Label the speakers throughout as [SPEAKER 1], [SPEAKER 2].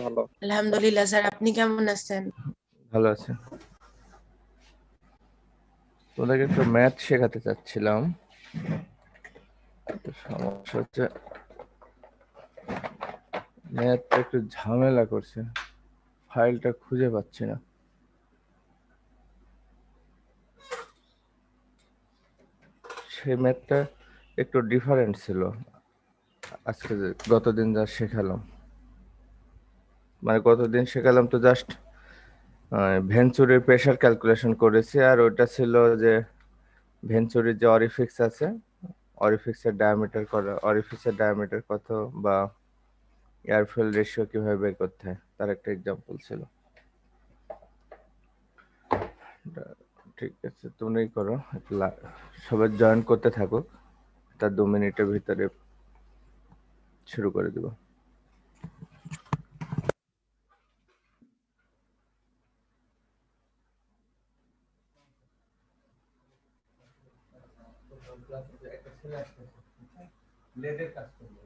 [SPEAKER 1] ভালো।
[SPEAKER 2] আলহামদুলিল্লাহ স্যার, আপনি কেমন আছেন?
[SPEAKER 3] ভালো আছে। তোমাদেরকে একটু ম্যাথ শেখাতে চাচ্ছিলাম। সমস্যা হচ্ছে ম্যাথটা একটু ঝামেলা করছে, ফাইলটা খুঁজে পাচ্ছি না। সেই ম্যাথটা একটু ডিফারেন্ট ছিল আজকে গতদিন যা শেখালাম। মানে গতদিন শেখালাম তো জাস্ট ভেঞ্চুরির প্রেশার ক্যালকুলেশন করেছি, আর ওইটা ছিল যে ভেঞ্চুরির যে অরিফিক্স আছে, অরিফিসের ডায়ামিটার কত বা এয়ারফুয়েল রেশিও কিভাবে বের করতে হয় তার একটা এক্সাম্পল ছিল। ঠিক আছে, তুমি করো, সবাই জয়েন করতে থাকুক, তার 2 মিনিটের ভিতরে শুরু করে দিব। লেডের কাজ করবো।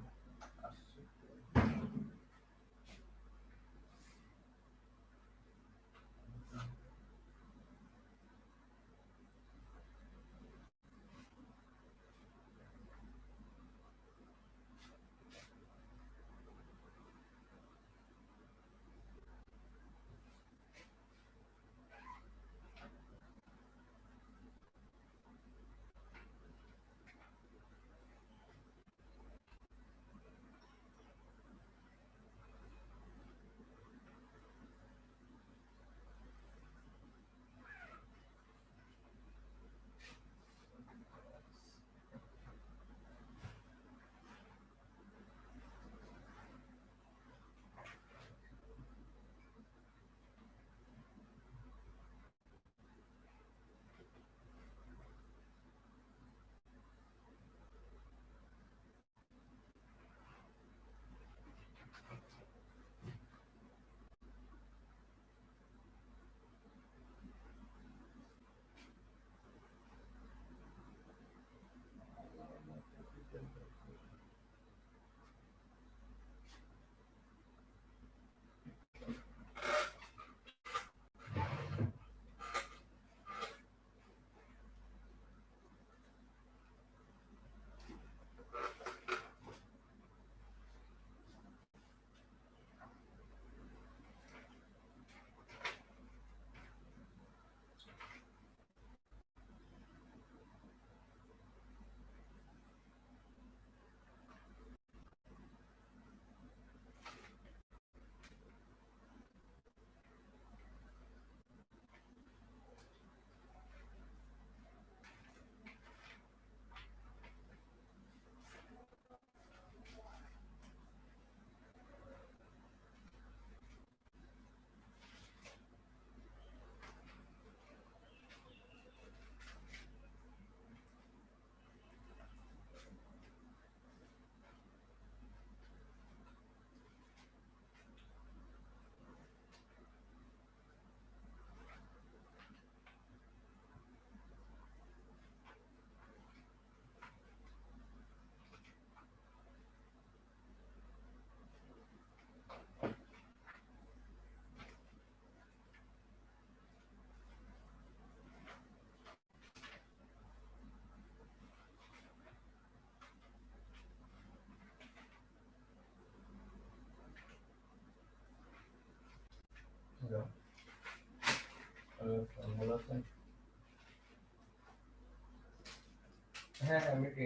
[SPEAKER 3] হ্যাঁ হ্যাঁ, মিটিং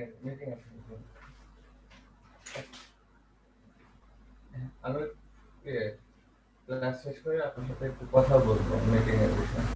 [SPEAKER 3] আছে। আমি ক্লাস শেষ করে আপনার সাথে একটু কথা বলবো মিটিং এর বিষয়ে।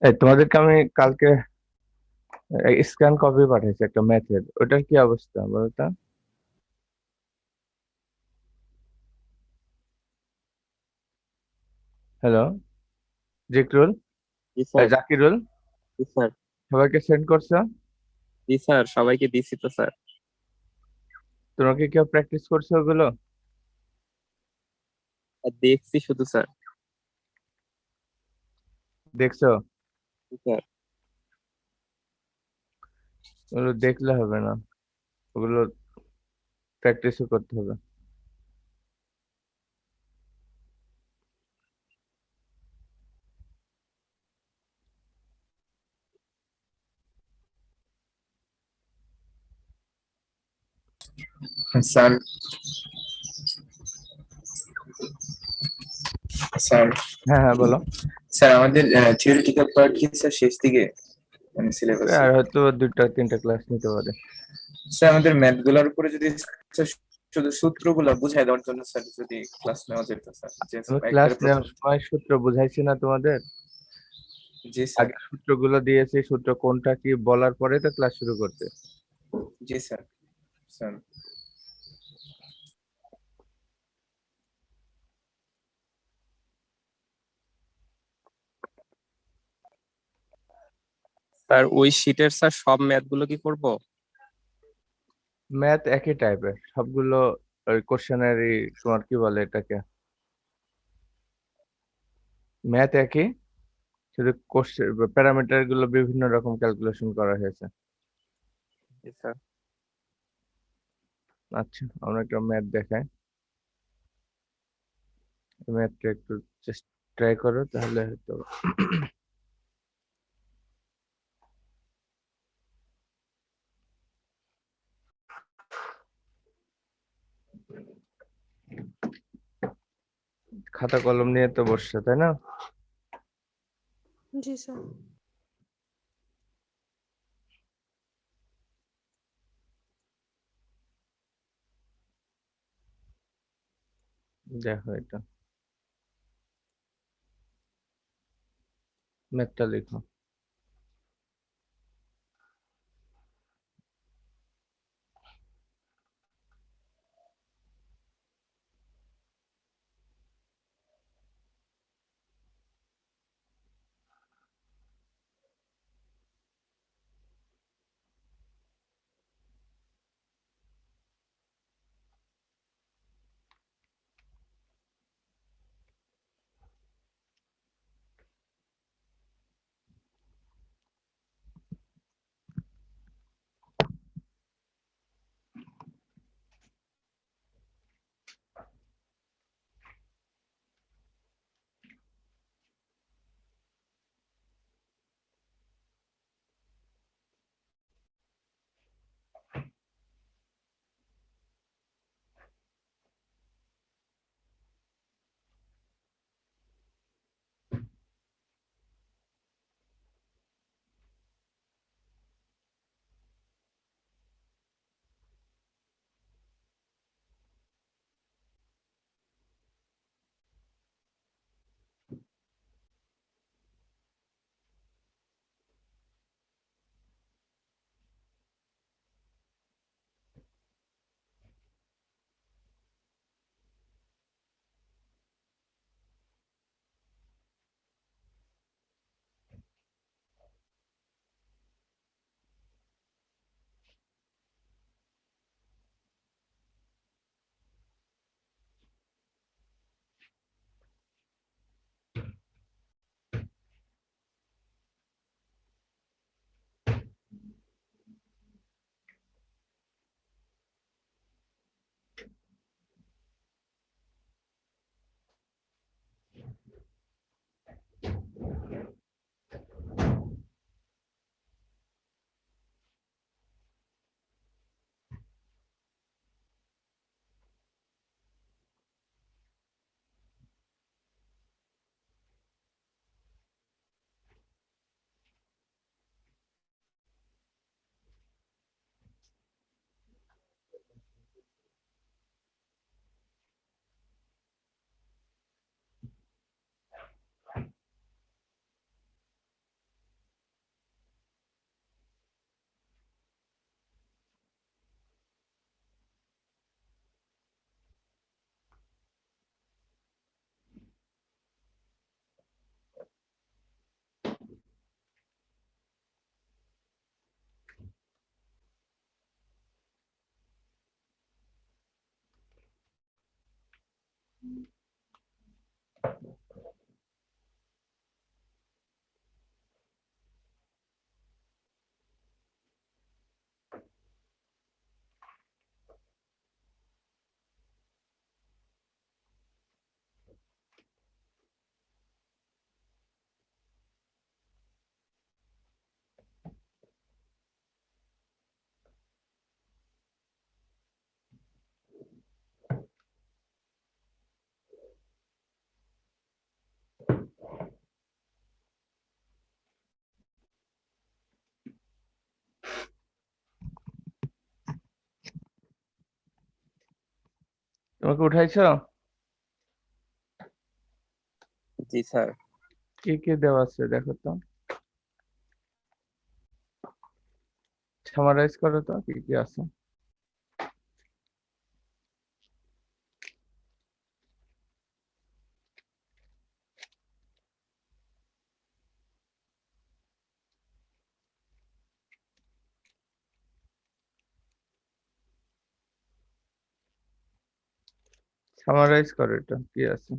[SPEAKER 3] এই তোমাদেরকে আমি কালকে স্ক্যান কপি পাঠাইছি একটা ম্যাথের, ওটার কি অবস্থা বলো তো? হ্যালো জিকরুল,
[SPEAKER 1] জি স্যার।
[SPEAKER 3] জাকিরুল,
[SPEAKER 1] জি স্যার।
[SPEAKER 3] সবাইকে সেন্ড করছো?
[SPEAKER 1] জি স্যার, সবাইকে দিছি তো স্যার।
[SPEAKER 3] তোমরা কি কেউ প্র্যাকটিস করছো ওগুলো?
[SPEAKER 1] আর দেখছি শুধু স্যার।
[SPEAKER 3] দেখছো?
[SPEAKER 1] জি স্যার।
[SPEAKER 3] ওগুলো দেখলে হবে না, ওগুলো প্র্যাকটিসও করতে হবে।
[SPEAKER 4] স্যার স্যার
[SPEAKER 3] হ্যাঁ হ্যাঁ বলো।
[SPEAKER 4] স্যার আমাদের থিওরিটিক্যাল পার্ট কি স্যার শেষ দিকে, মানে সিলেবাসে?
[SPEAKER 3] আর হয়তো 2টা 3টা ক্লাস নিতে পারে।
[SPEAKER 4] স্যার আমাদের ম্যাথ গুলার উপরে যদি স্যার শুধু সূত্রগুলো বুঝাই দেওয়ার জন্য স্যার যদি ক্লাস নেওয়া যেত স্যার, যে
[SPEAKER 3] আমি ক্লাস
[SPEAKER 4] একবারে
[SPEAKER 3] নেওয়ার
[SPEAKER 4] প্রথম।
[SPEAKER 3] সময় সূত্র বুঝাইছি না তোমাদের?
[SPEAKER 4] জি স্যার।
[SPEAKER 3] আগে সূত্রগুলো দিয়েছি, সূত্র কোনটা কি বলার পরে তো ক্লাস শুরু করতে।
[SPEAKER 4] জি স্যার। স্যার
[SPEAKER 1] স্যার ওই শিটের স্যার সব ম্যাথ গুলো কি করব?
[SPEAKER 3] ম্যাথ একই টাইপের সবগুলো, ওই কোশ্চেনারি, তোমার কি বলে এটাকে, ম্যাথ একই, শুধু কোশ্চেন প্যারামিটার গুলো বিভিন্ন রকম ক্যালকুলেশন করা হয়েছে।
[SPEAKER 1] জি স্যার।
[SPEAKER 3] আচ্ছা আমরা একটা ম্যাথ দেখাই, ম্যাথটা একটু ট্রাই করো তাহলে হয়তো। খাতা কলম নিয়ে তো বসছে তাই না?
[SPEAKER 2] জি স্যার।
[SPEAKER 3] দেখো এটা, ম্যাথটা লিখো। তোমাকে উঠাইছো?
[SPEAKER 1] জি স্যার।
[SPEAKER 3] কি কি দেওয়া আছে দেখো তো, সামারাইজ করো তো কি কি আছে। সামারাইজ করো এটা কি আছে।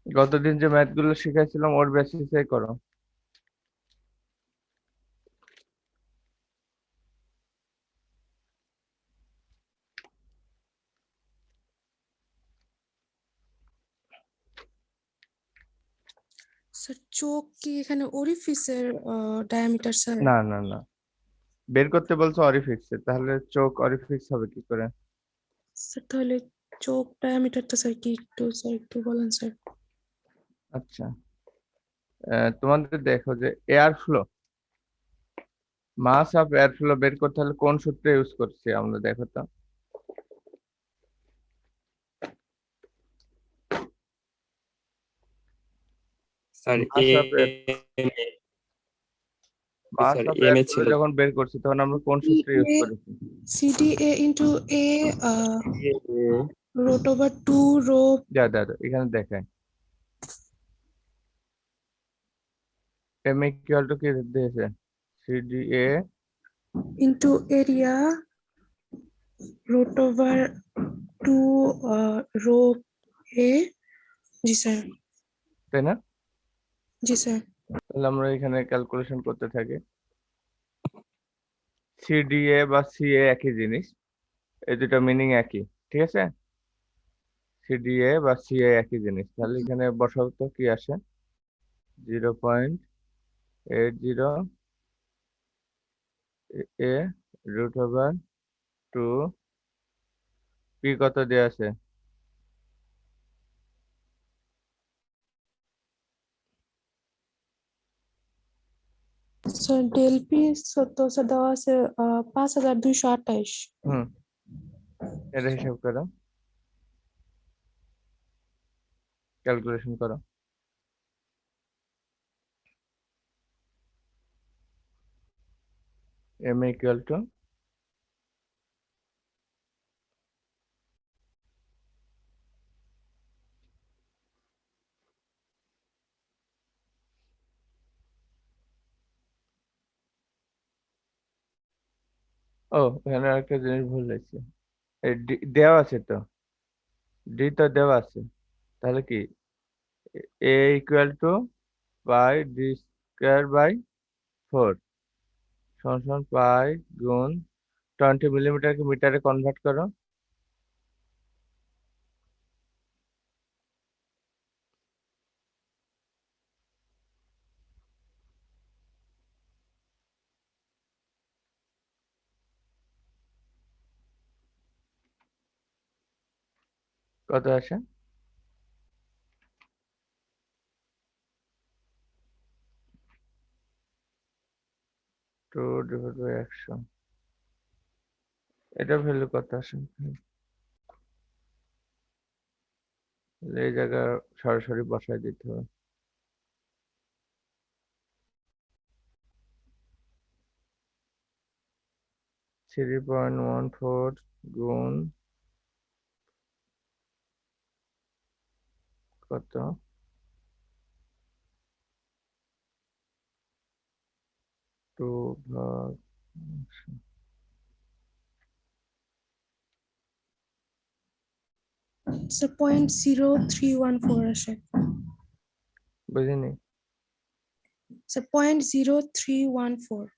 [SPEAKER 3] গতদিন যে ম্যাথ গুলো শিখাইছিলাম ওর বেসিসে করো।
[SPEAKER 2] স্যার চোখ কি এখানে ওরিফিসের ডায়ামিটার স্যার?
[SPEAKER 3] না না না, বের করতে বলছো অরিফিক্সে, তাহলে চোখ অরিফিক্স হবে কি করে?
[SPEAKER 2] স্যার তাহলে চোখ ডায়ামিটারটা স্যার কি একটু বলেন স্যার।
[SPEAKER 3] আচ্ছা, তোমাদের দেখো যে air flow, mass of air flow বের করতে হলে কোন সূত্র ইউজ করছি আমরা দেখো তো।
[SPEAKER 1] Sir
[SPEAKER 3] mass of air mass
[SPEAKER 1] sir
[SPEAKER 3] of
[SPEAKER 1] M
[SPEAKER 3] air
[SPEAKER 1] A
[SPEAKER 3] flow
[SPEAKER 1] ছিল।
[SPEAKER 3] যখন বের করছি তখন আমরা কোন সূত্র ইউজ করেছি?
[SPEAKER 2] CDA into A root over 2 rho
[SPEAKER 3] দাদা এখানে দেখেন এম ইকুয়াল টু কি দিয়েছে, CDA
[SPEAKER 2] into area root over 2 rho এ। জি স্যার।
[SPEAKER 3] তাই না?
[SPEAKER 2] জি স্যার।
[SPEAKER 3] তাহলে আমরা এখানে ক্যালকুলেশন করতে থাকি। সিডিএ বা সিএ একই জিনিস, এই দুটো মিনিং একই, ঠিক আছে। সিডিএ বা সিএ একই জিনিস, তাহলে এখানে বসাও তো কি আসে, 0.80 এ রুট ওভার 2, পি কত দেওয়া আছে?
[SPEAKER 2] স্যার ডেল পি তো স্যার দেওয়া আছে 5228।
[SPEAKER 3] হুম, এটা হিসাব করো, ক্যালকুলেশন করো। এম ইকুয়াল টু ও এখানে একটা জিনিস ভুল হয়েছে, এই দেওয়া আছে তো, ডি তো দেওয়া আছে, তাহলে কি A equal to pi D square by 4 সমান সমান পাই গুণ 20 মিলিমিটারকে মিটারে কনভার্ট করো। কত আসে? 2/100, এটা ভ্যালু কত আসে? এই জায়গা সরাসরি বসায় দিতে হবে। 3.14 গুণ কত, টু ভাগ
[SPEAKER 2] স্যার 0.0314 আসে
[SPEAKER 3] বুঝিনি।
[SPEAKER 2] স্যার 0.0314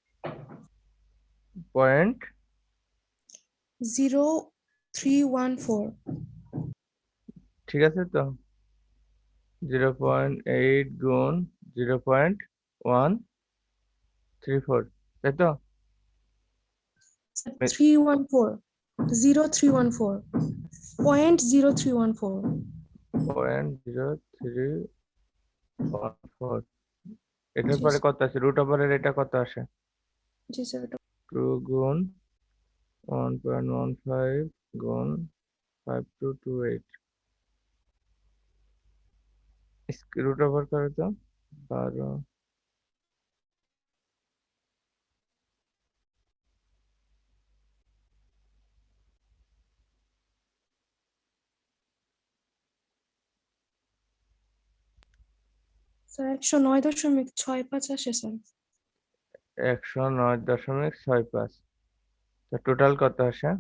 [SPEAKER 3] পয়েন্ট
[SPEAKER 2] 0314
[SPEAKER 3] ঠিক আছে তো, 0.8 গুণ 0.134, তাই তো?
[SPEAKER 2] 314 0314 0.0314
[SPEAKER 3] 0.0314, এটার
[SPEAKER 2] জি
[SPEAKER 3] পরে
[SPEAKER 2] স্যার
[SPEAKER 3] কত আছে? রুট ওভারের এটা কত আসে?
[SPEAKER 2] জি স্যার
[SPEAKER 3] 2 গুণ 1.15 গুণ 5228, রুট ওভার করে তো 12।
[SPEAKER 2] স্যার 109.65 আসে স্যার
[SPEAKER 3] 109.65, তো টোটাল কত আসে?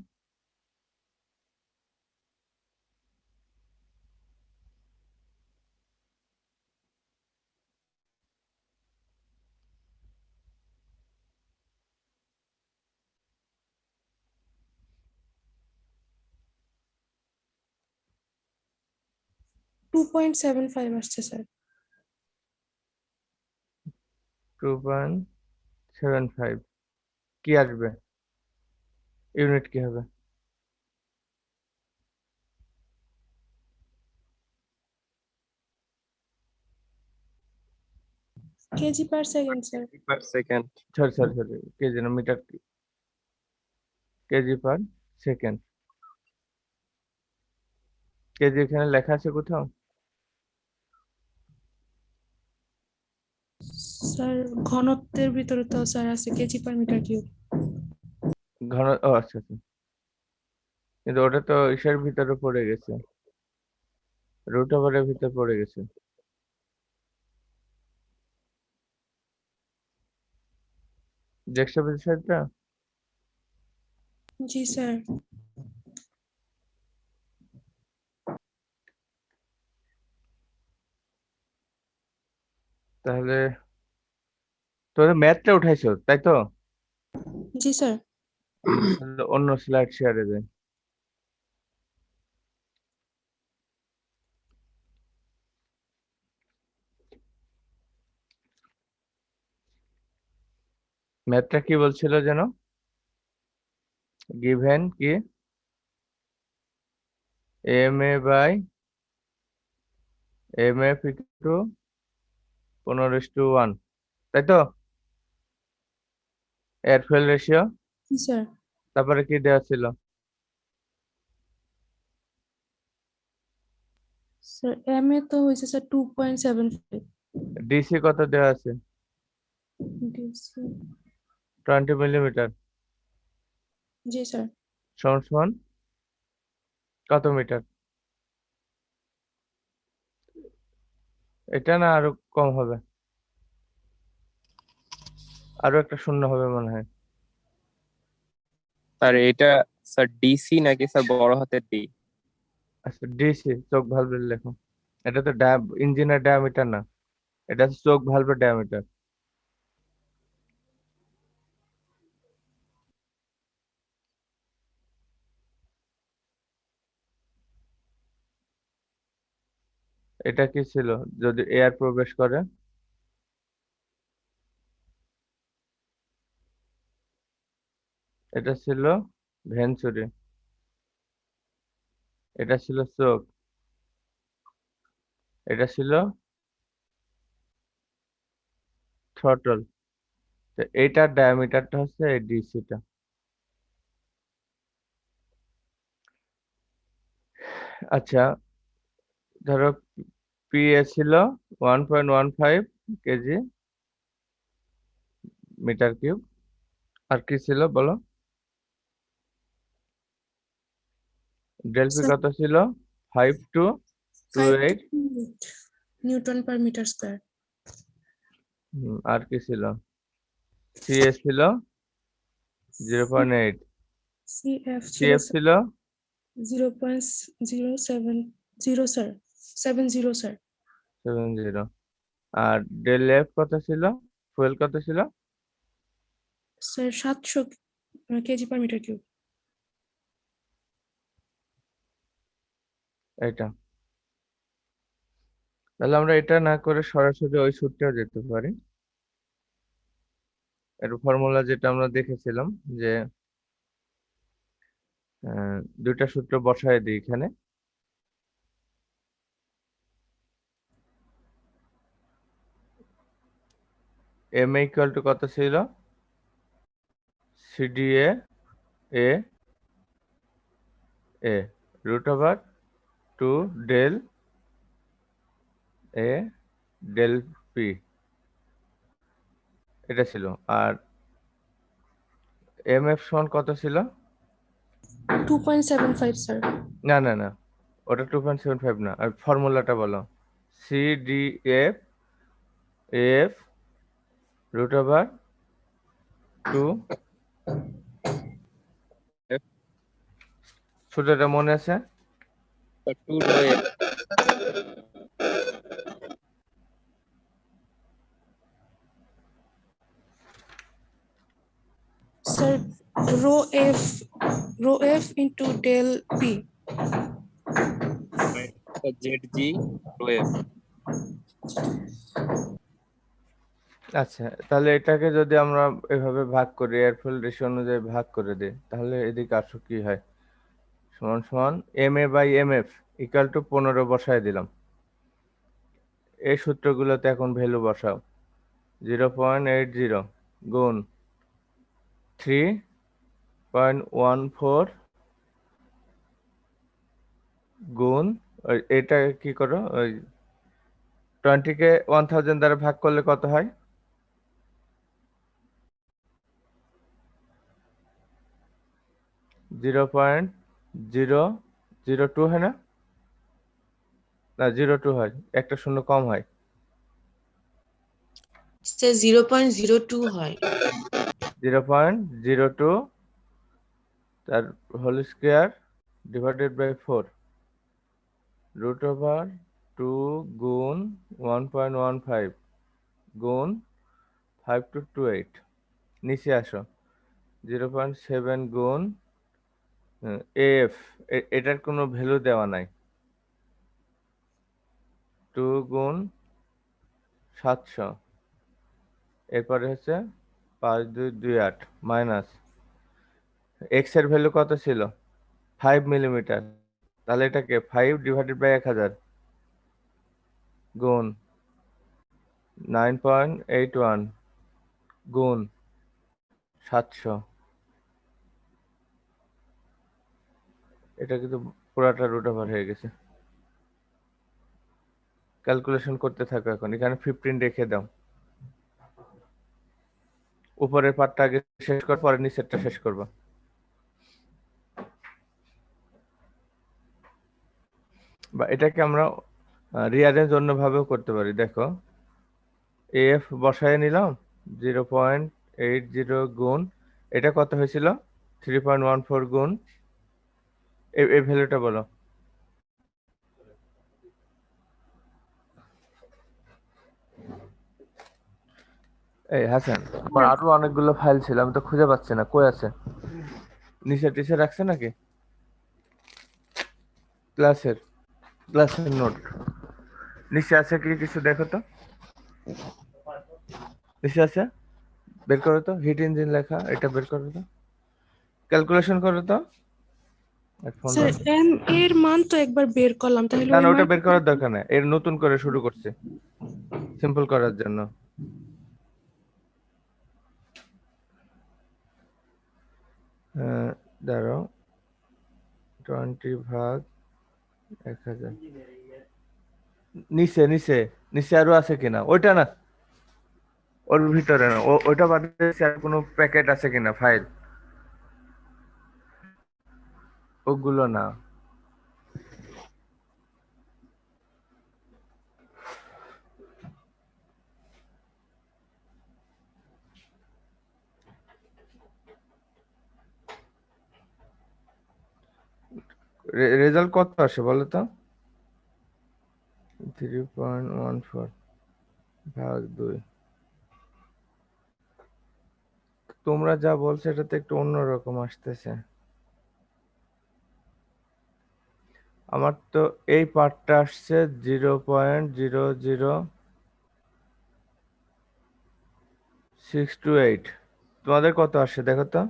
[SPEAKER 2] 2.75 আসছে স্যার
[SPEAKER 3] 2.75 কি আসবে? ইউনিট কি হবে?
[SPEAKER 2] KG per second sir
[SPEAKER 1] per second.
[SPEAKER 3] Sorry KG না, metre, KG per second. KG এখানে লেখা আছে কোথাও?
[SPEAKER 2] স্যার ঘনত্বের ভিতরে তো স্যার আছে কেজি পার মিটার কিউব
[SPEAKER 3] ঘন, ও আচ্ছা আচ্ছা, কিন্তু ওটা তো ইসের ভিতরে পড়ে গেছে, রুট ওভারের ভিতরে পড়ে গেছে। দেখছো বিষয়টা?
[SPEAKER 2] জি স্যার
[SPEAKER 3] তাহলে তোদের ম্যাথটা উঠাইছো তাই তো?
[SPEAKER 2] জি স্যার
[SPEAKER 3] তাহলে অন্য স্লাইড শেয়ারে দেয়। ম্যাথটা কি বলছিল যেন? গিভেন কি mf টু 15:1, তাই তো? এয়ার ফুয়েল রেশিও,
[SPEAKER 2] জি স্যার
[SPEAKER 3] তারপরে কি দেওয়া ছিল?
[SPEAKER 2] স্যার এম এ তো হয়েছে স্যার 2.75
[SPEAKER 3] ডিসি কত দেওয়া আছে?
[SPEAKER 2] ডিসি
[SPEAKER 3] 20 মিলিমিটার
[SPEAKER 2] জি স্যার
[SPEAKER 3] সমান সমান কত মিটার? এটা না আরো কম হবে, আরো একটা শূন্য হবে মনে হয়।
[SPEAKER 1] স্যার এটা স্যার ডিসি নাকি স্যার বড় হাতের ডি?
[SPEAKER 3] আচ্ছা ডিসি, চোখ ভালভের লেখো। এটা তো ইঞ্জিনের ডায়ামিটার না, এটা হচ্ছে চোখ ভালভের ডায়ামিটার। এটা কি ছিল যদি এয়ার প্রবেশ করে? এটা ছিল ভেঞ্চুরি, এটা ছিল চোখ, এটা ছিল থ্রটল। তো এইটার ডায়ামিটারটা হচ্ছে এই ডিসিটা। আচ্ছা ধরো পি এ ছিল 1.15 কেজি মিটার কিউব, আর কি ছিল বলো? ডেল পি
[SPEAKER 2] স্যার
[SPEAKER 3] কত ছিল? 5228।
[SPEAKER 2] 5 নিউটন পার মিটার স্কয়ার
[SPEAKER 3] আর কি ছিল? সিএ ছিল 0.8,
[SPEAKER 2] CF ছিল
[SPEAKER 3] সিএফ ছিল
[SPEAKER 2] 0.070 স্যার 70 স্যার
[SPEAKER 3] 70, আর ডেল এফ কত ছিল, ফুয়েল কত ছিল?
[SPEAKER 2] Sir 700 KG per metre cube.
[SPEAKER 3] এটা তাহলে আমরা এটা না করে সরাসরি ওই সূত্রেও যেতে পারি। এর ফর্মুলা যেটা আমরা দেখেছিলাম যে দুইটা সূত্র বসায় দিই এখানে। এম ইকুয়াল টু কত ছিল? CDA A A root over 2 del A del P, এটা ছিল। আর এম এফ সমান কত ছিল?
[SPEAKER 2] 2.75 স্যার
[SPEAKER 3] না না না, ওটা 2.75 না, আর ফর্মুলাটা বলো। সিডিএফ এফ রুট ওভার 2, সূত্রটা মনে আছে?
[SPEAKER 1] 2 rho F
[SPEAKER 2] sir rho F into del P.
[SPEAKER 1] Z G rho F.
[SPEAKER 3] আচ্ছা, তাহলে এটাকে যদি আমরা এভাবে ভাগ করি, এয়ারফুল রেশিও অনুযায়ী ভাগ করে দিই, তাহলে এদিকে আসো কি হয়? সমান সমান M A by M F equal to 15 বসায় দিলাম। এই সূত্রগুলোতে এখন ভ্যালু বসাও। 0.80 গুণ 3.14 গুণ এটা কি করো, ওই 20-কে 1000 দ্বারা ভাগ করলে কত হয়? 0.002 হয় না? না 02 হয়, একটা শূন্য কম হয়।
[SPEAKER 5] স্যার 0.02 হয়।
[SPEAKER 3] 0.02 তার whole square divided by 4 root over 2 গুণ 1.15 গুণ 5228। নিচে আসো, 0.7 গুণ এফ, এটার কোনো ভ্যালু দেওয়া নাই। 2 গুণ 700, এরপরে হচ্ছে 5228 মাইনাস এক্স এর ভ্যালু কত ছিল? 5 মিলিমিটার, তাহলে এটাকে 5 ডিভাইডেড বাই 1000 গুণ 9.81 গুণ 700। এটা কিন্তু পুরাটা রুট ওভার হয়ে গেছে। ক্যালকুলেশন করতে থাকো, এখন এখানে 15 রেখে দাও। উপরের পার্টটা আগে শেষ কর, পরে নিচেরটা শেষ করবো। বা এটাকে আমরা রিয়ারেঞ্জ অন্যভাবেও করতে পারি। দেখো, এফ বসায় নিলাম 0.80 গুণ, এটা কত হয়েছিল? 3.14 গুণ, এই ভ্যালুটা বলো। এই হাসান, আমার আরো অনেকগুলো ফাইল ছিল, আমি তো খুঁজে পাচ্ছি না, কই আছে? নিচে টিচে রাখছে নাকি? ক্লাসের নোট নিচে আছে কি কিছু? দেখো তো, নিচে আছে, বের করো তো। হিট ইঞ্জিন লেখা, এটা বের করো তো, ক্যালকুলেশন করো তো। ফোন
[SPEAKER 2] স্যার এম এর মান তো একবার বের করলাম, তাহলে
[SPEAKER 3] না
[SPEAKER 2] ওই
[SPEAKER 3] না, ওটা
[SPEAKER 2] মান
[SPEAKER 3] বের করার দরকার নেই, এর নতুন করে শুরু করছে সিম্পল করার জন্য। দাঁড়াও, 20 ভাগ 1000, নিচে নিচে নিচে আরো আছে কিনা ওইটা না, ওর ভিতরে না, ওইটা বাদে আর কোনো প্যাকেট আছে কিনা ফাইল, ওগুলো না। রেজাল্ট কত আসে বলো তো? 3.14 ভাগ 2। তোমরা যা বলছো এটা তো একটু অন্যরকম আসতেছে। আমার তো এই পার্টটা আসছে 0.00628। তোমাদের কত আসে দেখো তো?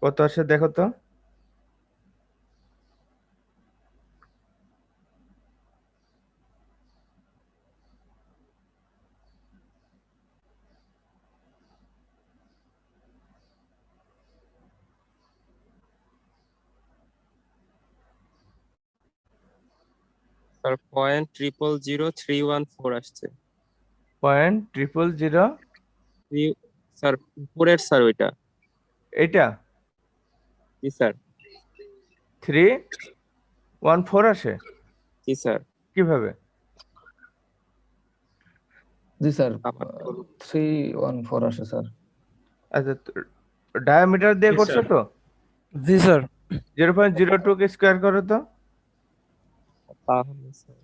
[SPEAKER 3] কত আসে দেখো তো?
[SPEAKER 1] স্যার 0.000314 আসছে।
[SPEAKER 3] 0.000
[SPEAKER 1] স্যার উপরের স্যার ওইটা।
[SPEAKER 3] এটা
[SPEAKER 1] জি স্যার।
[SPEAKER 3] 314 আসে
[SPEAKER 1] জি স্যার।
[SPEAKER 3] কিভাবে?
[SPEAKER 6] জি স্যার,
[SPEAKER 1] আমার তো
[SPEAKER 6] 314 আসে স্যার।
[SPEAKER 3] আচ্ছা, ডায়ামিটার দিয়ে
[SPEAKER 7] জি,
[SPEAKER 3] করছো
[SPEAKER 7] স্যার।
[SPEAKER 3] তো?
[SPEAKER 7] জি স্যার।
[SPEAKER 3] 0.02 কে স্কোয়ার করো তো।
[SPEAKER 1] তাহলে স্যার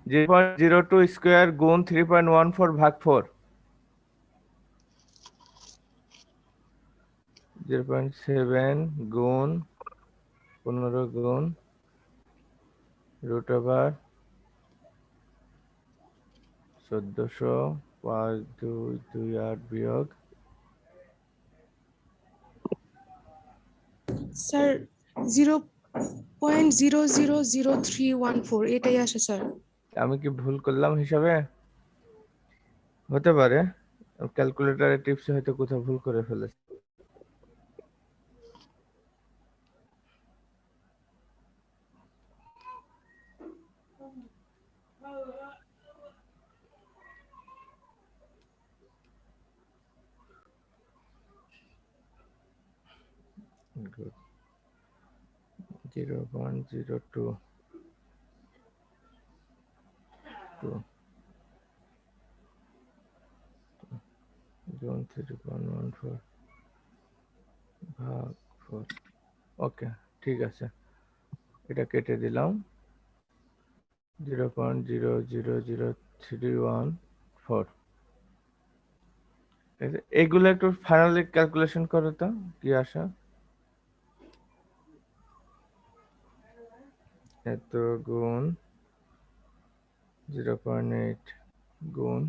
[SPEAKER 3] 0.02 স্কোয়ার গুণ 3.14 ভাগ 4। 0.7 গুণ 15 গুণ রুট ওভার 1400 5,2,2,8 বিয়োগ
[SPEAKER 2] স্যার 0.000314 এটাই আসে স্যার।
[SPEAKER 3] আমি কি ভুল করলাম হিসাবে? হতে পারে ক্যালকুলেটরের টিপসে হয়তো কোথাও ভুল করে ফেলেছি। Good. 0.022 গুণ 3.14 ভাগ 4। ওকে, ঠিক আছে, এটা কেটে দিলাম। 0.0000314। এগুলো একটু ফাইনালি ক্যালকুলেশন করো তো কি আসে। এত গুণ 0.8 গুণ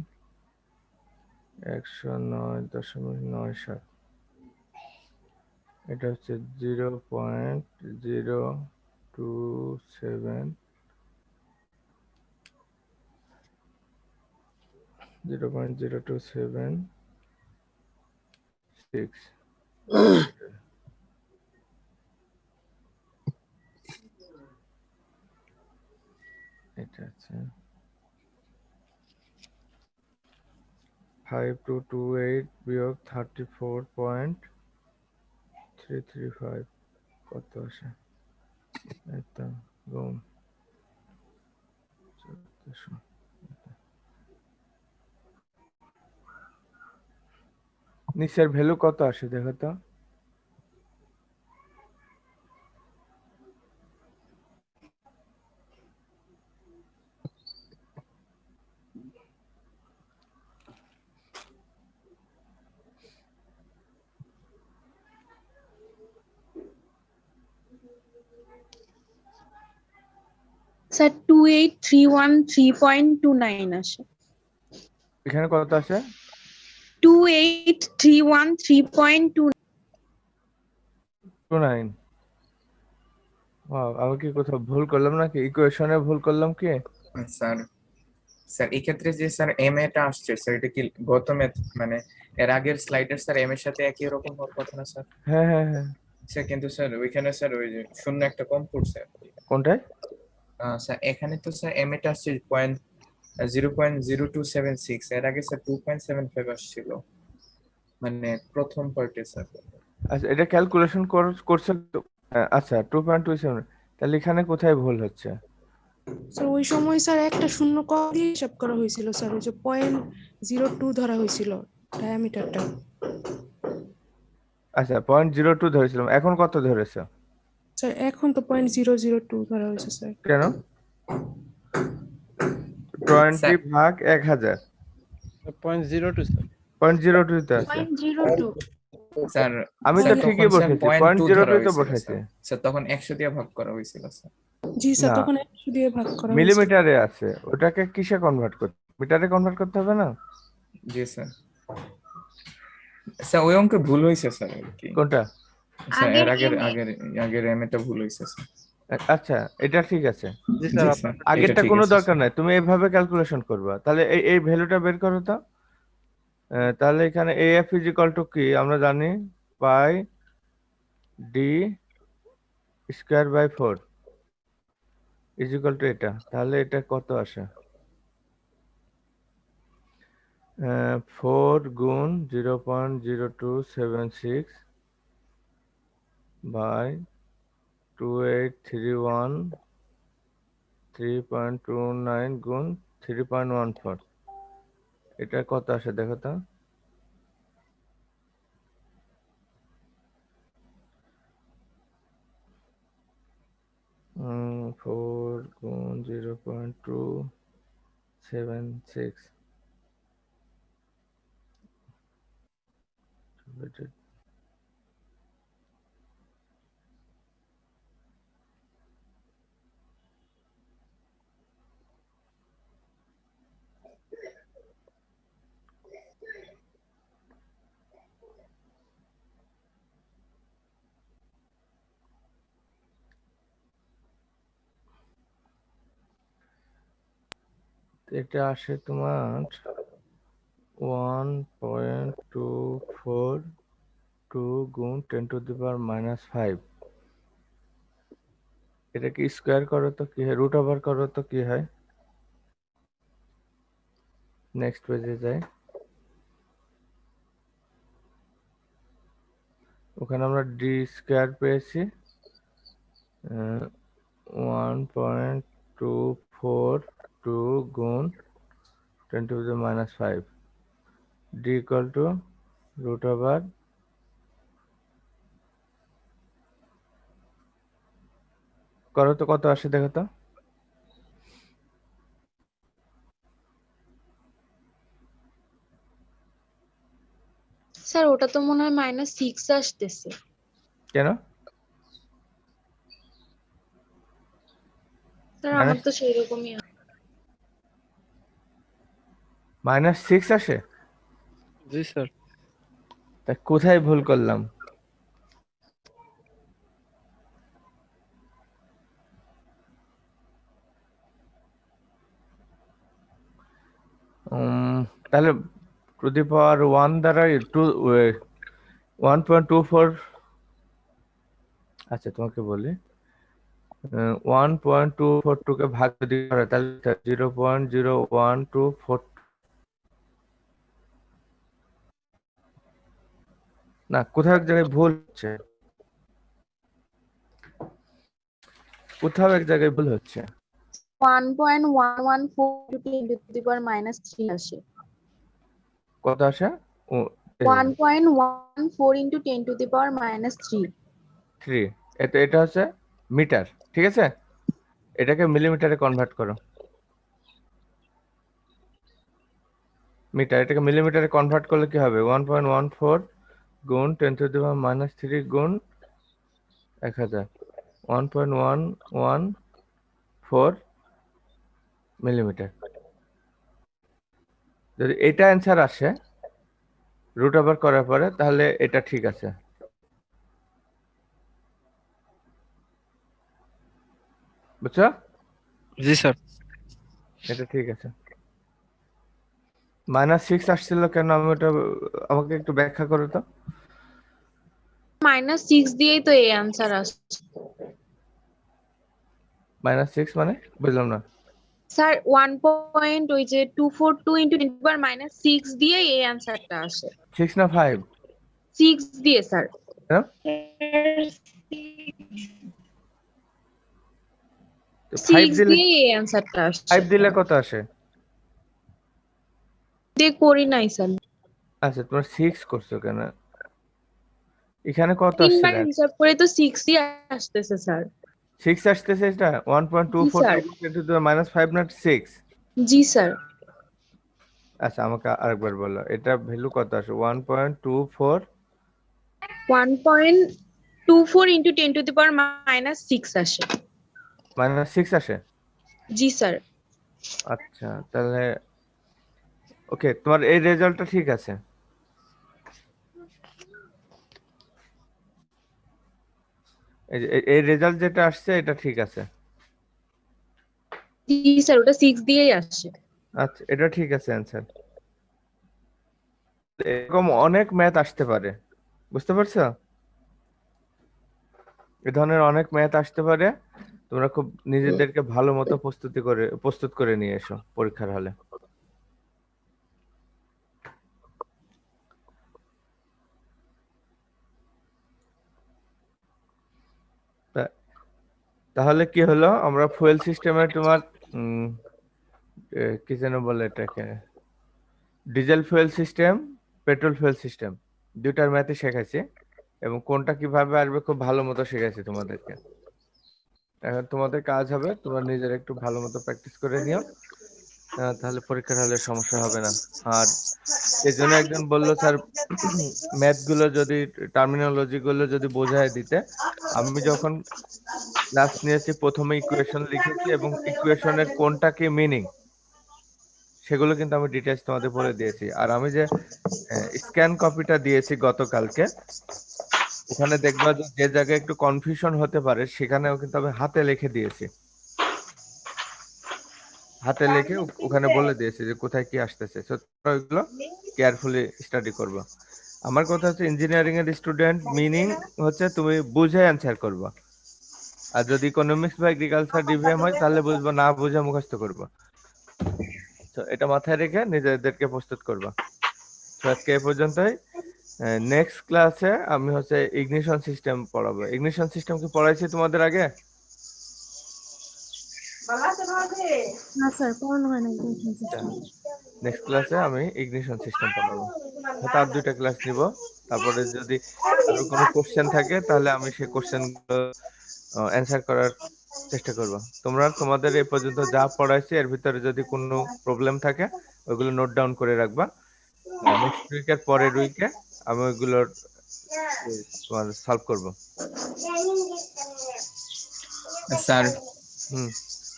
[SPEAKER 3] 109.97। এটা হচ্ছে 0.027 0.0276। এটা আছে 5228 বিয়োগ 34.335 কত আসে? এত গুণ 1400। নিচের ভ্যালু কত আসে দেখো তো?
[SPEAKER 8] স্যার 2831.3.29 আসে।
[SPEAKER 3] এখানে কত আসে?
[SPEAKER 8] 2831.3.29।
[SPEAKER 3] 29। আমি কি কোথাও ভুল করলাম নাকি? ইকুয়েশনে ভুল করলাম কি?
[SPEAKER 4] স্যার স্যার এই ক্ষেত্রে যে স্যার এম এটা আসছে স্যার, এটা কি গত ম্যাথ মানে এর আগের স্লাইডের স্যার এম এর সাথে একই রকম হওয়ার কথা না স্যার?
[SPEAKER 3] হ্যাঁ হ্যাঁ হ্যাঁ।
[SPEAKER 4] স্যার কিন্তু স্যার ওইখানে স্যার ওই যে শূন্য একটা কম পড়ছে।
[SPEAKER 3] কোনটায়?
[SPEAKER 4] স্যার এখানে তো স্যার এম এটা আসছে 0.0276, এর আগে স্যার 2.75 আসছিল মানে প্রথম পার্টে স্যার।
[SPEAKER 3] আচ্ছা, এটা ক্যালকুলেশন করছে তো। আচ্ছা 2.27। তাহলে এখানে কোথায় ভুল হচ্ছে?
[SPEAKER 2] স্যার ওই সময় স্যার একটা শূন্য কম দিয়ে হিসাব করা হয়েছিল স্যার, ওই যে 0.02 ধরা হয়েছিল ডায়ামিটারটা।
[SPEAKER 3] আচ্ছা 0.02 ধরেছিলাম, এখন কত ধরেছে?
[SPEAKER 2] স্যার এখন তো 0.002 ধরা হয়েছে স্যার।
[SPEAKER 3] কেন? 20
[SPEAKER 4] স্যার
[SPEAKER 3] ভাগ 1000
[SPEAKER 1] 0.02 স্যার।
[SPEAKER 3] 0.02 তে আছে।
[SPEAKER 8] 0.02
[SPEAKER 4] স্যার
[SPEAKER 3] আমি তো
[SPEAKER 4] স্যার
[SPEAKER 3] ঠিকই
[SPEAKER 4] তখন স্যার
[SPEAKER 3] বসেছি,
[SPEAKER 4] 0.2 ধরা
[SPEAKER 3] 0.02 তো
[SPEAKER 4] হয়েছিল
[SPEAKER 3] বসেছি।
[SPEAKER 4] স্যার। স্যার তখন 100 দিয়ে ভাগ করা হয়েছিল স্যার।
[SPEAKER 2] জি স্যার
[SPEAKER 3] না,
[SPEAKER 2] তখন 100 দিয়ে ভাগ করা হয়েছিল।
[SPEAKER 3] মিলিমিটারে আছে, ওটাকে কিসে কনভার্ট করতে, মিটারে কনভার্ট করতে হবে না?
[SPEAKER 4] জি স্যার। স্যার ওই অঙ্কে ভুল হয়েছে স্যার আর কি।
[SPEAKER 3] কোনটা?
[SPEAKER 4] স্যার এর
[SPEAKER 8] আগের
[SPEAKER 4] আগের
[SPEAKER 8] MA
[SPEAKER 4] আগের এমএটা ভুল হয়েছে স্যার।
[SPEAKER 3] আচ্ছা এটা ঠিক আছে,
[SPEAKER 1] জি
[SPEAKER 4] জি
[SPEAKER 1] স্যার,
[SPEAKER 4] স্যার
[SPEAKER 1] আপনার
[SPEAKER 4] এটা
[SPEAKER 3] আগেরটা
[SPEAKER 4] ঠিক
[SPEAKER 3] কোনো
[SPEAKER 4] আছে
[SPEAKER 3] দরকার
[SPEAKER 4] স্যার।
[SPEAKER 3] নাই, তুমি এইভাবে ক্যালকুলেশন করবা। তাহলে এই এই ভ্যালুটা বের করো তো। তাহলে এখানে AF ইজ ইকুয়াল টু কি আমরা জানি, pi D square by 4 is equal to এটা। তাহলে এটা কত আসে? 4 গুণ 0.0276 বাই 2831 3.29 গুণ 3.14, এটা কত আসে দেখো তো। 4 গুণ 0.276 এটা আসে তোমার 1.242 গুণ 10⁻⁻5। এটাকে স্কোয়ার করো তো কি হয়, রুট ওভার করো তো কি হয়। নেক্সট পেজে যাই, ওখানে আমরা ডি স্কোয়ার পেয়েছি 1.242 গুণ 10⁻⁻5, D equal to root over করো তো কত আসে দেখো তো।
[SPEAKER 5] স্যার ওটা তো মনে হয় -6 আসতেছে।
[SPEAKER 3] কেন?
[SPEAKER 5] স্যার আমার তো সেই রকমই
[SPEAKER 3] -6 আসে?
[SPEAKER 1] জি স্যার।
[SPEAKER 3] তা কোথায় ভুল করলাম? তাহলে টু দি পাওয়ার 1 দ্বারা 1.24, আচ্ছা তোমাকে বলি 1.242 কে ভাগ যদি করে তাহলে 0.0124, না কোথাও এক জায়গায় ভুল হচ্ছে, কোথাও এক জায়গায় ভুল হচ্ছে।
[SPEAKER 5] 1.114 × 10⁻³ আসে।
[SPEAKER 3] কত আসে? ও
[SPEAKER 5] 1.14 × 10⁻³
[SPEAKER 3] 3, এটা হচ্ছে মিটার, ঠিক আছে। এটাকে মিলিমিটারে কনভার্ট করো, মিটার, এটাকে মিলিমিটারে কনভার্ট করলে কি হবে 1.14 গুণ 10⁻³ গুণ 1000, 1.114 মিলিমিটার। যদি এটা অ্যান্সার আসে রুট ওভার করার পরে তাহলে এটা ঠিক আছে, বুঝছো?
[SPEAKER 1] জি স্যার।
[SPEAKER 3] এটা ঠিক আছে। -6 আসছিল কেন, আমি ওটা আমাকে একটু ব্যাখ্যা করো তো।
[SPEAKER 5] -6 দিয়েই তো এই অ্যান্সার আসছে।
[SPEAKER 3] -6 মানে বুঝলাম না।
[SPEAKER 5] স্যার 1.242 × 10⁻⁶ দিয়ে এই অ্যান্সারটা আসে।
[SPEAKER 3] 6 না 5?
[SPEAKER 5] 6 দিয়ে স্যার।
[SPEAKER 3] কেন? তো 5
[SPEAKER 8] 6
[SPEAKER 3] দিলে
[SPEAKER 8] দিয়ে এই অ্যান্সারটা আসছে
[SPEAKER 3] 5 দিলে কত আসে?
[SPEAKER 8] দিয়ে করি নাই স্যার
[SPEAKER 3] আচ্ছা তোমার 6 করছো কেন? এখানে কত আসছে
[SPEAKER 8] তিনবার
[SPEAKER 3] ম্যাথ?
[SPEAKER 8] হিসাব করে তো 6ই আসতেছে স্যার
[SPEAKER 3] 6 আসতেছে, এটা
[SPEAKER 8] জি
[SPEAKER 3] 1.24
[SPEAKER 8] sir
[SPEAKER 3] into the -5 not 6।
[SPEAKER 8] G sir
[SPEAKER 3] আচ্ছা আমাকে আরেকবার বলো, এটা ভ্যালু কত আসে? 1.24
[SPEAKER 8] 1.24 ইন্টু 10 টু দি পাওয়ার -6 আসে
[SPEAKER 3] -6 আসে।
[SPEAKER 8] জি স্যার
[SPEAKER 3] আচ্ছা তাহলে ওকে, তোমার এই রেজাল্টটা ঠিক আছে। এই রেজাল্ট যেটা আসছে এটা ঠিক আছে।
[SPEAKER 8] জি স্যার ওটা 6 দিয়েই আসে
[SPEAKER 3] আচ্ছা এটা ঠিক আছে অ্যান্সার। এরকম অনেক ম্যাথ আসতে পারে, বুঝতে পারছো? এ ধরনের অনেক ম্যাথ আসতে পারে। তোমরা খুব নিজেদেরকে ভালো মতো প্রস্তুত করে নিয়ে এসো পরীক্ষার হলে। তা- তাহলে কি হলো, আমরা ফুয়েল সিস্টেমে তোমার কি যেন বলে এটাকে, diesel fuel system, petrol fuel system, দুটার ম্যাথই শেখাইছি এবং কোনটা কিভাবে আসবে খুব ভালো মতো শেখাইছি তোমাদেরকে। এখন তোমাদের কাজ হবে তোমরা নিজের একটু ভালো মতো প্র্যাকটিস করে নিও, তাহলে পরীক্ষার হলে সমস্যা হবে না। আর এই জন্য একজন বললো স্যার ম্যাথ গুলো যদি, টার্মিনোলজি গুলো যদি বোঝায় দিতে। আমি যখন ক্লাস নিয়েছি প্রথমে ইকুয়েশন লিখেছি এবং ইকুয়েশনের কোনটা কি মিনিং সেগুলো কিন্তু আমি ডিটেলস তোমাদের বলে দিয়েছি। আর আমি যে স্ক্যান কপিটা দিয়েছি গতকালকে, ওখানে দেখবা যে যে জায়গায় একটু কনফিউশন হতে পারে সেখানেও কিন্তু আমি হাতে লিখে দিয়েছি, হাতে লিখে ওখানে বলে দিয়েছি যে কোথায় কি আসতেছে। তো তোমরা ওইগুলো কেয়ারফুলি স্টাডি করবা। আমার কথা হচ্ছে ইঞ্জিনিয়ারিং এর স্টুডেন্ট মিনিং হচ্ছে তুমি বুঝে অ্যান্সার করবা। আর যদি ইকোনমিক্স বা এগ্রিকালচার ডিভিএম হয় তাহলে বুঝবা, না বুঝে মুখস্থ করবা। তো এটা মাথায় রেখে নিজেদেরকে প্রস্তুত করবা। তো আজকে এই পর্যন্তই। নেক্সট ক্লাসে আমি হচ্ছে ইগনিশন সিস্টেম পড়াবো। ইগনিশন সিস্টেম কি পড়াইছি তোমাদের আগে?
[SPEAKER 2] না স্যার পড়ানো হয় না
[SPEAKER 3] নেক্সট ক্লাসে আমি ইগনিশন সিস্টেম পড়াবো, হয়তো আর 2টা ক্লাস নিব। তারপরে যদি আরো কোনো কোশ্চেন থাকে তাহলে আমি সেই কোশ্চেন অ্যান্সার করার চেষ্টা করব। তোমরা তোমাদের এই পর্যন্ত যা পড়াইছি এর ভিতরে যদি কোনো প্রবলেম থাকে ওইগুলো নোট ডাউন করে রাখবা। নেক্সট উইকের পরের উইকে আমি ওইগুলোর তোমার সলভ করব।
[SPEAKER 4] স্যার
[SPEAKER 3] হুম।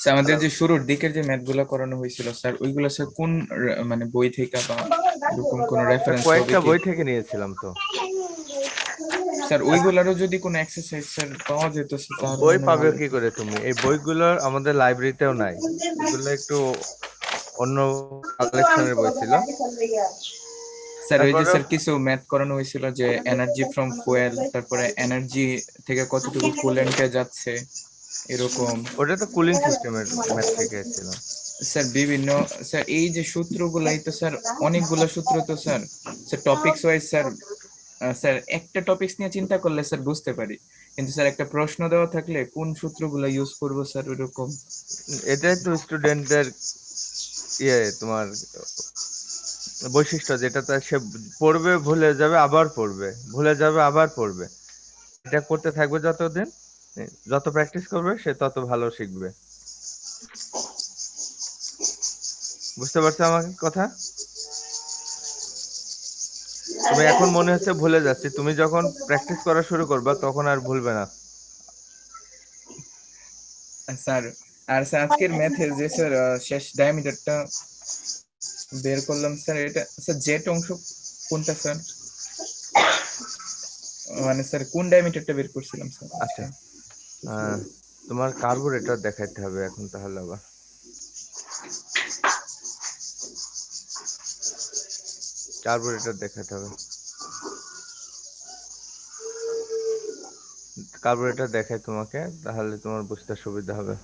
[SPEAKER 4] স্যার, আমাদের যে শুরুর দিকের যে ম্যাথ গুলো করানো হয়েছিল স্যার, ওইগুলো স্যার কোন মানে বই থেকে বা এরকম কোন রেফারেন্স হবে
[SPEAKER 3] কয়েকটা
[SPEAKER 4] কি
[SPEAKER 3] বই থেকে নিয়েছিলাম তো।
[SPEAKER 4] স্যার? ওইগুলারও যদি কোনো এক্সারসাইজ স্যার পাওয়া যেত স্যার, তাহলে
[SPEAKER 3] বই
[SPEAKER 4] মনে হয়
[SPEAKER 3] পাবে
[SPEAKER 4] ভালো
[SPEAKER 3] কি
[SPEAKER 4] হতো।
[SPEAKER 3] করে তুমি? এই বইগুলো আমাদের লাইব্রেরিতেও নাই, এগুলো একটু অন্য কালেকশনের বই ছিল।
[SPEAKER 4] স্যার ওই যে
[SPEAKER 3] তারপরে
[SPEAKER 4] স্যার কিছু ম্যাথ করানো হয়েছিল যে এনার্জি ফ্রম ফুয়েল, তারপরে এনার্জি থেকে কতটুকু কুলেন্টে যাচ্ছে এরকম।
[SPEAKER 3] ওটা তো কুলিং সিস্টেমের ম্যাথ থেকে ছিল।
[SPEAKER 4] স্যার বিভিন্ন স্যার এই যে সূত্রগুলাই তো স্যার, অনেকগুলো সূত্র তো sir, sir topics wise sir. Sir একটা টপিকস নিয়ে চিন্তা করলে স্যার বুঝতে পারি, কিন্তু স্যার একটা প্রশ্ন দেওয়া থাকলে কোন সূত্রগুলো ইউজ করব স্যার ওইরকম।
[SPEAKER 3] এটাই তো স্টুডেন্টদের তোমার বৈশিষ্ট্য, যেটা তার সে পড়বে ভুলে যাবে আবার পড়বে, ভুলে যাবে আবার পড়বে। এটা করতে থাকবে যতদিন, যত প্র্যাকটিস করবে সে তত ভালো শিখবে। বুঝতে পারছো আমার কথা? তুমি এখন মনে হচ্ছে ভুলে যাচ্ছি, তুমি যখন প্র্যাকটিস করা শুরু করবা তখন আর ভুলবে না।
[SPEAKER 4] স্যার আর স্যার আজকের ম্যাথে যে স্যার শেষ ডায়ামিটারটা বের করলাম স্যার, এটা স্যার জেট অংশ কোনটা স্যার? মানে স্যার কোন ডায়ামিটারটা বের করছিলাম স্যার
[SPEAKER 3] আচ্ছা,
[SPEAKER 4] আজকে?
[SPEAKER 3] তোমার কার্বোরেটর দেখাইতে হবে এখন তাহলে। আবার কার্বোরেটর দেখাতে হবে। কার্বোরেটর দেখাই তোমাকে, তাহলে তোমার বুঝতে সুবিধা হবে।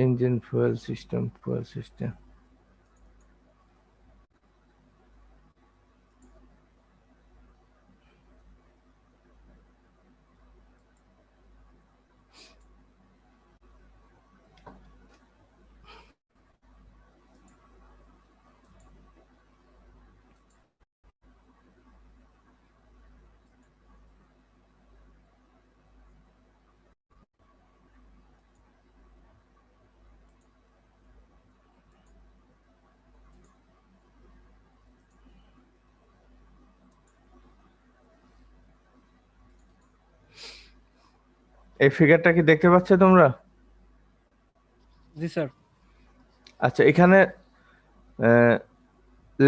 [SPEAKER 3] ইঞ্জিন ফুয়েল সিস্টেম এই ফিগারটা কি দেখতে পাচ্ছ তোমরা?
[SPEAKER 7] জি স্যার।
[SPEAKER 3] আচ্ছা, এখানে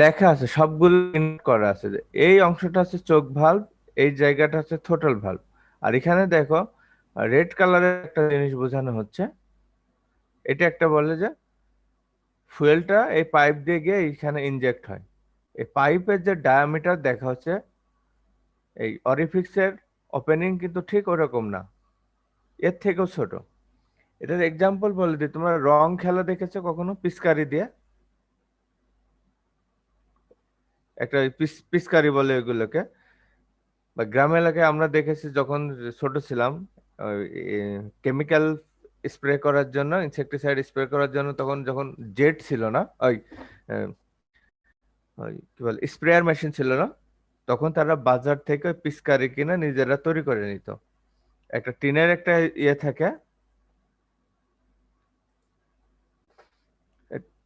[SPEAKER 3] লেখা আছে, সবগুলো ইন্ডিকেট করা আছে যে এই অংশটা হচ্ছে চোখ ভাল্ব, এই জায়গাটা হচ্ছে থ্রোটল ভাল্ব। আর এখানে দেখো রেড কালারের একটা জিনিস বোঝানো হচ্ছে, এটা একটা বলে যে ফুয়েলটা এই পাইপ দিয়ে গিয়ে এখানে ইনজেক্ট হয়। এই পাইপের যে ডায়ামিটার দেখা হচ্ছে, এই অরিফিক্সের ওপেনিং কিন্তু ঠিক ওরকম না, এর থেকেও ছোট। এটার এক্সাম্পল বলে দিই, তোমরা রং খেলা দেখেছো কখনো পিচকারি দিয়ে? একটা পিচকারি বলে এগুলোকে, বা গ্রাম এলাকায় আমরা দেখেছি যখন ছোট ছিলাম, কেমিক্যাল স্প্রে করার জন্য, ইনসেক্টিসাইড স্প্রে করার জন্য, তখন যখন জেট ছিল না, ওই আহ, ওই কি বলে স্প্রেয়ার মেশিন ছিল না, তখন তারা বাজার থেকে ওই পিচকারি কিনে নিজেরা তৈরি করে নিত। একটা টিনের একটা ইয়ে থাকে,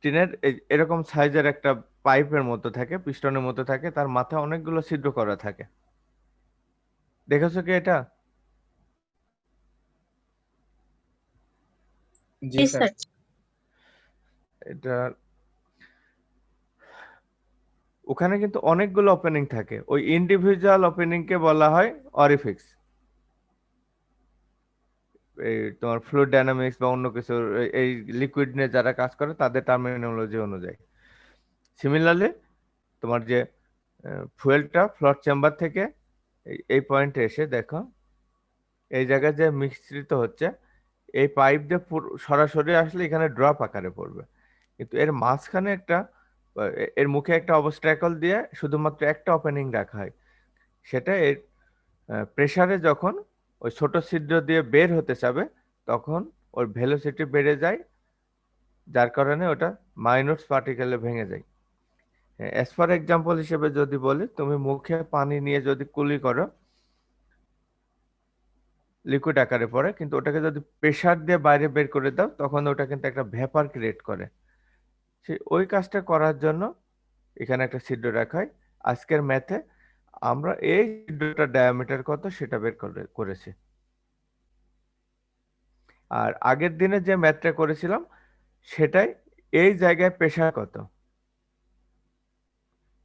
[SPEAKER 3] টিনের এরকম সাইজের একটা পাইপের মতো থাকে, পিস্টনের মতো থাকে, তার মাথায় অনেকগুলো ছিদ্র করা থাকে। দেখেছো কি এটা?
[SPEAKER 4] জি
[SPEAKER 8] জি
[SPEAKER 4] স্যার।
[SPEAKER 8] স্যার।
[SPEAKER 3] এটা ওখানে কিন্তু অনেকগুলো ওপেনিং থাকে, ওই ইন্ডিভিজুয়াল ওপেনিং কে বলা হয় অরিফিক্স। এই তোমার ফ্লুইড ডায়নামিক্স বা অন্য কিছু এই লিকুইড নিয়ে যারা কাজ করে তাদের টার্মিনোলজি অনুযায়ী। সিমিলারলি তোমার যে ফুয়েলটা ফ্লট চেম্বার থেকে এই পয়েন্টে এসে দেখো, এই জায়গায় যে মিশ্রিত হচ্ছে, এই পাইপ দিয়ে সরাসরি আসলে এখানে ড্রপ আকারে পড়বে, কিন্তু এর মাঝখানে একটা এর মুখে একটা অবস্ট্রাকল দিয়ে শুধুমাত্র একটা ওপেনিং রাখা হয়। সেটা এর প্রেসারে যখন ওই ছোট ছিদ্র দিয়ে বের হতে চাবে, তখন ওর ভেলোসিটি বেড়ে যায়, যার কারণে ওটা মাইনর পার্টিকেলে ভেঙে যায়। অ্যাজ ফর এক্সাম্পল হিসেবে যদি বলি, তুমি মুখে পানি নিয়ে যদি কুলি করো, লিকুইড আকারে পড়ে, কিন্তু ওটাকে যদি প্রেসার দিয়ে বাইরে বের করে দাও, তখন ওটা কিন্তু একটা ভেপার ক্রিয়েট করে। ওই কাজটা করার জন্য এখানে একটা ছিদ্র রাখা হয়। আজকের ম্যাথে আমরা এই ছিদ্রটার ডায়ামিটার কত সেটা বের করেছি। আর আগের দিনে যে ম্যাথটা করেছিলাম সেটাই, এই জায়গায় প্রেসার কত,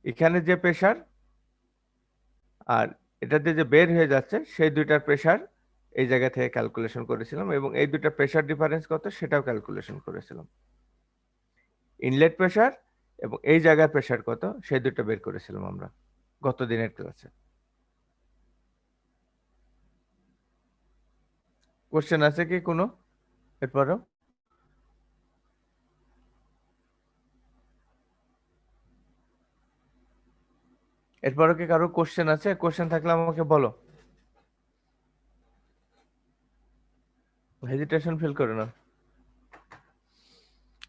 [SPEAKER 3] এখানে যে প্রেসার আর এটা দিয়ে যে বের হয়ে যাচ্ছে, সেই দুইটার প্রেসার এই জায়গা থেকে ক্যালকুলেশন করেছিলাম, এবং এই দুইটা প্রেসার ডিফারেন্স কত সেটাও ক্যালকুলেশন করেছিলাম। ইনলেট প্রেসার এবং এই জায়গার প্রেসার কত সেই দুটো বের করেছিলাম আমরা গত দিনের ক্লাসে। কোশ্চেন আছে কি কোনো এরপরও? এরপরও কি কারো কোশ্চেন আছে? কোশ্চেন থাকলে আমাকে বলো, হেজিটেশন ফিল করো না।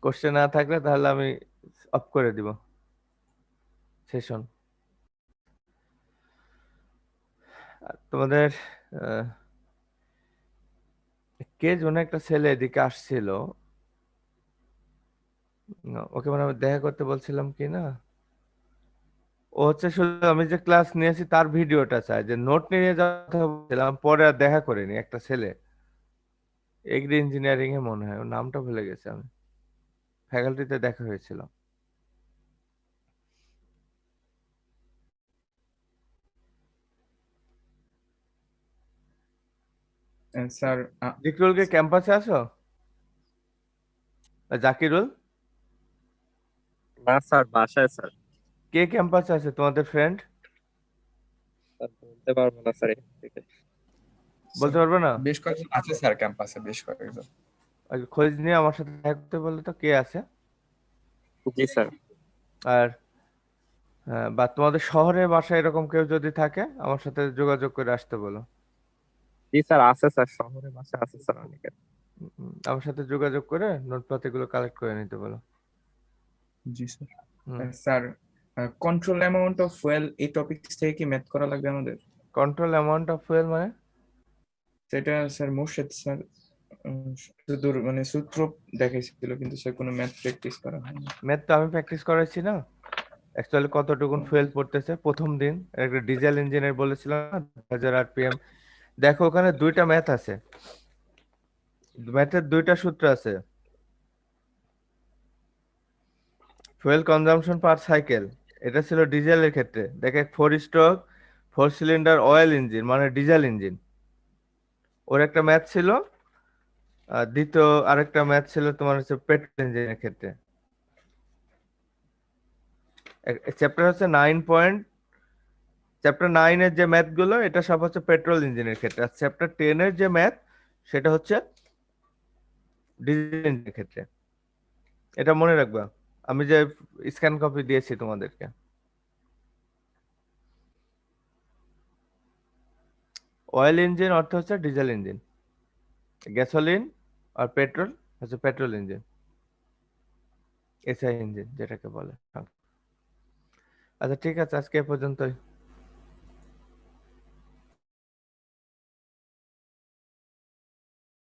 [SPEAKER 3] কোশ্চেন না থাকলে তাহলে আমি অফ করে দিব সেশন। তোমাদের কে যেন একটা ছেলে এদিকে আসছিল, ওকে মানে আমি দেখা করতে বলছিলাম কি না, ও হচ্ছে শুধু আমি যে ক্লাস নিয়েছি তার ভিডিওটা চাই, যে নোট নিয়ে যাওয়ার কথা বলছিলাম, পরে আর দেখা করিনি। একটা ছেলে এগ্রি ইঞ্জিনিয়ারিং এ মনে হয়, ওর নামটা ভুলে গেছে আমি, ফ্যাকাল্টিতে দেখা হয়েছিল।
[SPEAKER 4] স্যার
[SPEAKER 3] জিকরুল কে ক্যাম্পাসে আসো? জাকিরুল
[SPEAKER 1] না স্যার, বাসায় স্যার।
[SPEAKER 3] কে ক্যাম্পাসে আছে তোমাদের ফ্রেন্ড?
[SPEAKER 1] স্যার বলতে পারবো না স্যার এখান থেকে।
[SPEAKER 3] বলতে পারবে না?
[SPEAKER 9] বেশ কয়েকজন আছে স্যার ক্যাম্পাসে, বেশ কয়েকজন।
[SPEAKER 3] আগে খোঁজ নিয়ে আমার সাথে দেখা করতে বলো তো কে আছে।
[SPEAKER 1] জি স্যার।
[SPEAKER 3] আর বা তোমাদের শহরে বাসায় এরকম কেউ যদি থাকে আমার সাথে যোগাযোগ করে আসতে বলো।
[SPEAKER 1] জি স্যার, আছে স্যার, শহরে বাসা আছে স্যার অনেকের।
[SPEAKER 3] আমার সাথে যোগাযোগ করে নোটপাতিগুলো কালেক্ট করে নিতে বলো।
[SPEAKER 4] জি স্যার।
[SPEAKER 3] হুম।
[SPEAKER 4] Sir control amount of fuel এই টপিকস থেকে কি ম্যাথ করা লাগবে আমাদের?
[SPEAKER 3] কন্ট্রোল অ্যামাউন্ট অফ ফুয়েল মানে
[SPEAKER 4] সেটা স্যার মোর্শেদ স্যার শুধু মানে সূত্র দেখাইছিল, কিন্তু স্যার কোনো ম্যাথ প্র্যাকটিস করা হয়নি।
[SPEAKER 3] ম্যাথ তো আমি প্র্যাকটিস করাইছি না। অ্যাকচুয়ালি কতটুকুন ফুয়েল পড়তেছে প্রথম দিন একটা ডিজেল ইঞ্জিনের বলেছিলাম না 1000 আরপিএম। দেখো ওখানে দুইটা ম্যাথ আছে, ম্যাথের দুইটা সূত্র আছে। ফুয়েল কনজাম্পশন পার সাইকেল, এটা ছিল ডিজেলের ক্ষেত্রে। দেখে 4 স্ট্রোক 4 সিলিন্ডার অয়েল ইঞ্জিন মানে ডিজেল ইঞ্জিন, ওর একটা ম্যাথ ছিল। আর দ্বিতীয় আরেকটা ম্যাথ ছিল তোমার হচ্ছে পেট্রোল ইঞ্জিনের ক্ষেত্রে। চ্যাপ্টার হচ্ছে 9 চ্যাপ্টার 9 এর যে ম্যাথ গুলো এটা সব হচ্ছে পেট্রোল ইঞ্জিনের ক্ষেত্রে, আর চ্যাপ্টার 10 এর যে ম্যাথ সেটা হচ্ছে ডিজেল ইঞ্জিনের ক্ষেত্রে। এটা মনে রাখবা, আমি যে স্ক্যান কপি দিয়েছি তোমাদেরকে। অয়েল ইঞ্জিন অর্থ হচ্ছে ডিজেল ইঞ্জিন, গ্যাসোলিন আর পেট্রোল হচ্ছে পেট্রোল ইঞ্জিন, এসআই ইঞ্জিন যেটাকে বলে। আচ্ছা ঠিক আছে, আজকে এ পর্যন্তই।